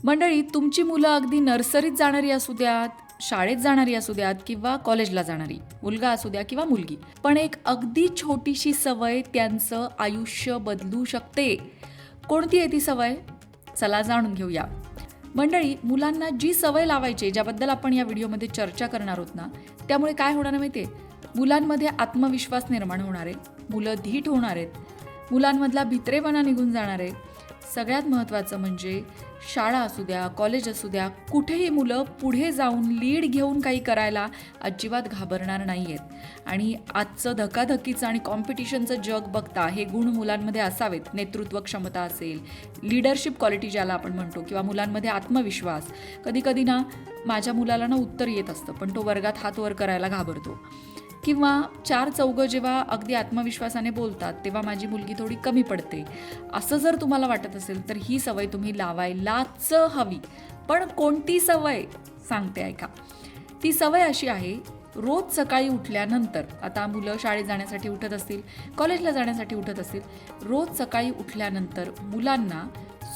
मंडळी, तुमची मुलं अगदी नर्सरीत जाणारी असू द्यात, शाळेत जाणारी असू द्यात किंवा कॉलेजला जाणारी, मुलगा असू द्या किंवा मुलगी, पण एक अगदी छोटीशी सवय त्यांचं आयुष्य बदलू शकते. कोणती आहे ती सवय? चला जाणून घेऊया. मंडळी, मुलांना जी सवय लावायची, ज्याबद्दल आपण या व्हिडिओमध्ये चर्चा करणार आहोत ना, त्यामुळे काय होणार आहे माहिती आहे? मुलांमध्ये आत्मविश्वास निर्माण होणार आहे, मुलं धीट होणार आहेत, मुलांमधला भित्रेपणा निघून जाणार आहे. सगळ्यात महत्त्वाचं म्हणजे शाळा असू द्या, कॉलेज असू द्या, कुठेही मुलं पुढे जाऊन लीड घेऊन काही करायला अजिबात घाबरणार नाही आहेत. आणि आजचं धकाधकीचं आणि कॉम्पिटिशनचं जग बघता हे गुण मुलांमध्ये असावेत. नेतृत्व क्षमता असेल, लीडरशिप क्वालिटी ज्याला आपण म्हणतो, किंवा मुलांमध्ये आत्मविश्वास. कधी कधी ना माझ्या मुलाला ना उत्तर येत असतं, पण तो वर्गात हात वर करायला घाबरतो. किंवा चार चौघं जेव्हा अगदी आत्मविश्वासाने बोलतात तेव्हा माझी मुलगी थोडी कमी पडते. असं जर तुम्हाला वाटत असेल तर ही सवय तुम्ही लावायलाच हवी. पण कोणती सवय सांगते ऐका. ती सवय अशी आहे, रोज सकाळी उठल्यानंतर, आता मुलं शाळेत जाण्यासाठी उठत असतील, कॉलेजला जाण्यासाठी उठत असतील, रोज सकाळी उठल्यानंतर मुलांना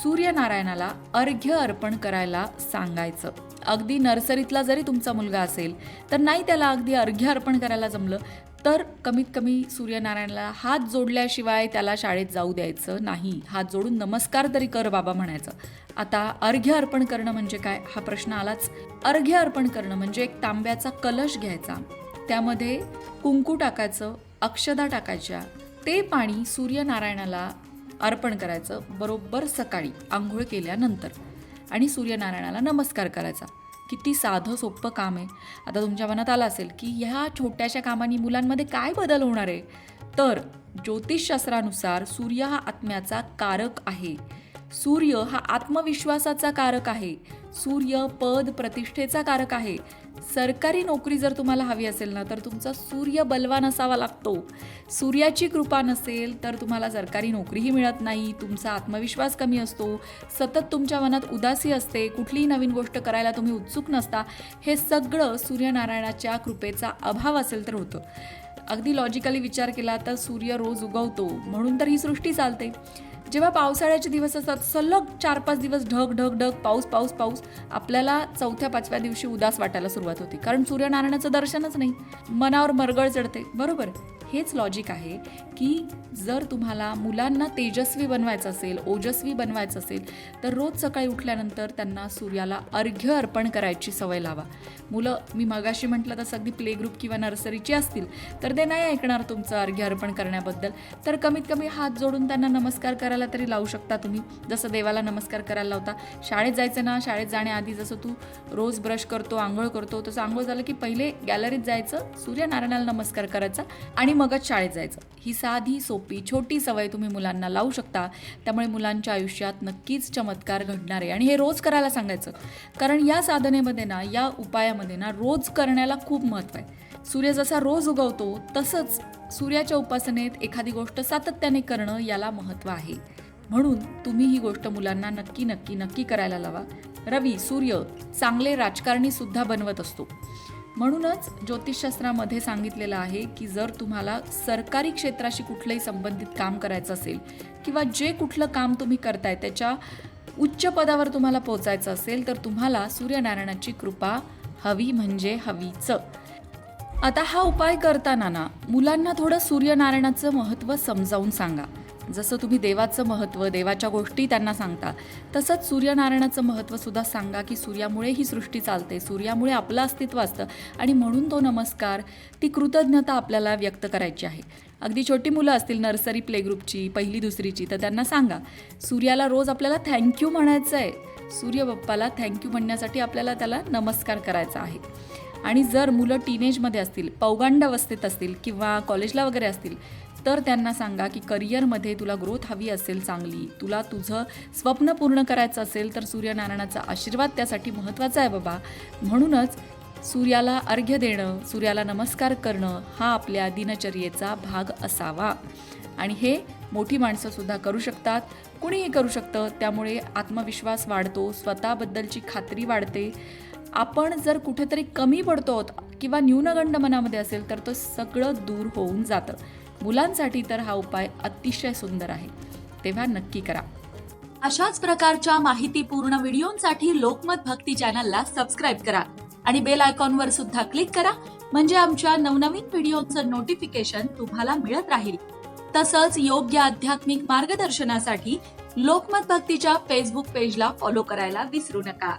सूर्यनारायणाला अर्घ्य अर्पण करायला सांगायचं. अगदी नर्सरीतला जरी तुमचा मुलगा असेल तर नाही त्याला अगदी अर्घ्य अर्पण करायला जमलं तर कमीत कमी सूर्यनारायणाला हात जोडल्याशिवाय त्याला शाळेत जाऊ द्यायचं नाही. हात जोडून नमस्कार तरी कर बाबा म्हणायचं. आता अर्घ्य अर्पण करणं म्हणजे काय, हा प्रश्न आलाच. अर्घ्य अर्पण करणं म्हणजे एक तांब्याचा कलश घ्यायचा, त्यामध्ये कुंकू टाकायचं, अक्षदा टाकायच्या, ते पाणी सूर्यनारायणाला अर्पण करायचं बरोबर सकाळी आंघोळ केल्यानंतर, आणि सूर्यनारायणाला नमस्कार करायचा. किती साधं सोपं काम आहे. आता तुमच्या मनात आलं असेल की ह्या छोट्याशा कामाने मुलांमध्ये काय बदल होणार आहे, तर ज्योतिषशास्त्रानुसार सूर्य हा आत्म्याचा कारक आहे. सूर्य हा आत्मविश्वासाचा कारक आहे. सूर्य पद प्रतिष्ठेचा कारक आहे. सरकारी नोकरी जर तुम्हाला हवी असेल ना तर तुमचा सूर्य बलवान असावा लागतो. सूर्याची कृपा नसेल तर तुम्हाला सरकारी नोकरीही मिळत नाही. तुमचा आत्मविश्वास कमी असतो, सतत तुमच्या मनात उदासी असते, कुठलीही नवीन गोष्ट करायला तुम्ही उत्सुक नसता. हे सगळं सूर्यनारायणाच्या कृपेचा अभाव असेल तर होतं. अगदी लॉजिकली विचार केला तर सूर्य रोज उगवतो म्हणून तर ही सृष्टी चालते. जेव्हा पावसाळ्याचे दिवस असतात, सलग 4-5 दिवस ढग ढग ढग, पाऊस पाऊस पाऊस, आपल्याला 4थ्या-5व्या दिवशी उदास वाटायला सुरुवात होती, कारण सूर्यनारायणाचं दर्शनच नाही. मनावर मरगळ चढते. बरोबर, हेच लॉजिक आहे की जर तुम्हाला मुलांना तेजस्वी बनवायचं असेल, ओजस्वी बनवायचं असेल, तर रोज सकाळी उठल्यानंतर त्यांना सूर्याला अर्घ्य अर्पण करायची सवय लावा. मुलं, मी मगाशी म्हटलं तसं अगदी प्ले ग्रुप किंवा नर्सरीची असतील तर ते नाही ऐकणार तुमचं अर्घ्य अर्पण करण्याबद्दल. तर कमीत कमी हात जोडून त्यांना नमस्कार करायला तरी लावू शकता तुम्ही, जसं देवाला नमस्कार करायला लावता. शाळेत जायचं ना, शाळेत जाण्याआधी जसं तू रोज ब्रश करतो, आंघोळ करतो, तसं आंघोळ झालं की पहिले गॅलरीत जायचं, सूर्यनारायणाला नमस्कार करायचा आणि मगच शाळेत जायचं. ही साधी सोपी छोटी सवय तुम्ही मुलांना लावू शकता. त्यामुळे मुलांच्या आयुष्यात नक्कीच चमत्कार घडणार आहे. आणि हे रोज करायला सांगायचं, कारण या साधनेमध्ये ना, या उपायामध्ये ना रोज करण्याला खूप महत्त्व आहे. सूर्य जसा रोज उगवतो तसंच सूर्याच्या उपासनेत एखादी गोष्ट सातत्याने करणं याला महत्त्व आहे. म्हणून तुम्ही ही गोष्ट मुलांना नक्की नक्की नक्की करायला लावा. रवी, सूर्य चांगले राजकारणी सुद्धा बनवत असतो. म्हणूनच ज्योतिषशास्त्रामध्ये सांगितलेलं आहे की जर तुम्हाला सरकारी क्षेत्राशी कुठलंही संबंधित काम करायचं असेल, किंवा जे कुठलं काम तुम्ही करताय त्याच्या उच्च पदावर तुम्हाला पोचायचं असेल, तर तुम्हाला सूर्यनारायणाची कृपा हवी म्हणजे हवीच. आता हा उपाय करताना ना मुलांना थोडं सूर्यनारायणाचं महत्त्व समजावून सांगा. जसं तुम्ही देवाचं महत्त्व, देवाच्या गोष्टी त्यांना सांगता, तसंच सूर्यनारायणाचं महत्त्व सुद्धा सांगा की सूर्यामुळे ही सृष्टी चालते, सूर्यामुळे आपलं अस्तित्व असतं, आणि म्हणून तो नमस्कार, ती कृतज्ञता आपल्याला व्यक्त करायची आहे. अगदी छोटी मुलं असतील, नर्सरी प्ले ग्रुपची, 1ली-2रीची, तर त्यांना सांगा सूर्याला रोज आपल्याला थँक्यू म्हणायचं आहे. सूर्य बाप्पाला थँक्यू म्हणण्यासाठी आपल्याला त्याला नमस्कार करायचा आहे. आणि जर मुलं टीनेजमध्ये असतील, पौगंडावस्थेत असतील किंवा कॉलेजला वगैरे असतील, तर त्यांना सांगा की करिअरमध्ये तुला ग्रोथ हवी असेल चांगली, तुला तुझं स्वप्न पूर्ण करायचं असेल तर सूर्यनारायणाचा आशीर्वाद त्यासाठी महत्त्वाचा आहे बाबा. म्हणूनच सूर्याला अर्घ्य देणं, सूर्याला नमस्कार करणं हा आपल्या दिनचर्येचा भाग असावा. आणि हे मोठी माणसंसुद्धा करू शकतात, कुणीही करू शकतं. त्यामुळे आत्मविश्वास वाढतो, स्वतःबद्दलची खात्री वाढते. आपण जर कुठेतरी कमी पडतो किंवा न्यूनगंड मनामध्ये असेल तर तो सगळं दूर होऊन जातं. मुलांसाठी तर हा उपाय अतिशय सुंदर आहे, तेव्हा नक्की करा. अशाच प्रकारच्या माहितीपूर्ण व्हिडिओंसाठी लोकमत भक्ती चॅनलला सबस्क्राईब करा आणि बेल आयकॉनवर सुद्धा क्लिक करा, म्हणजे आमच्या नवनवीन व्हिडिओचं नोटिफिकेशन तुम्हाला मिळत राहील. तसंच योग्य आध्यात्मिक मार्गदर्शनासाठी लोकमत भक्तीच्या फेसबुक पेजला फॉलो करायला विसरू नका.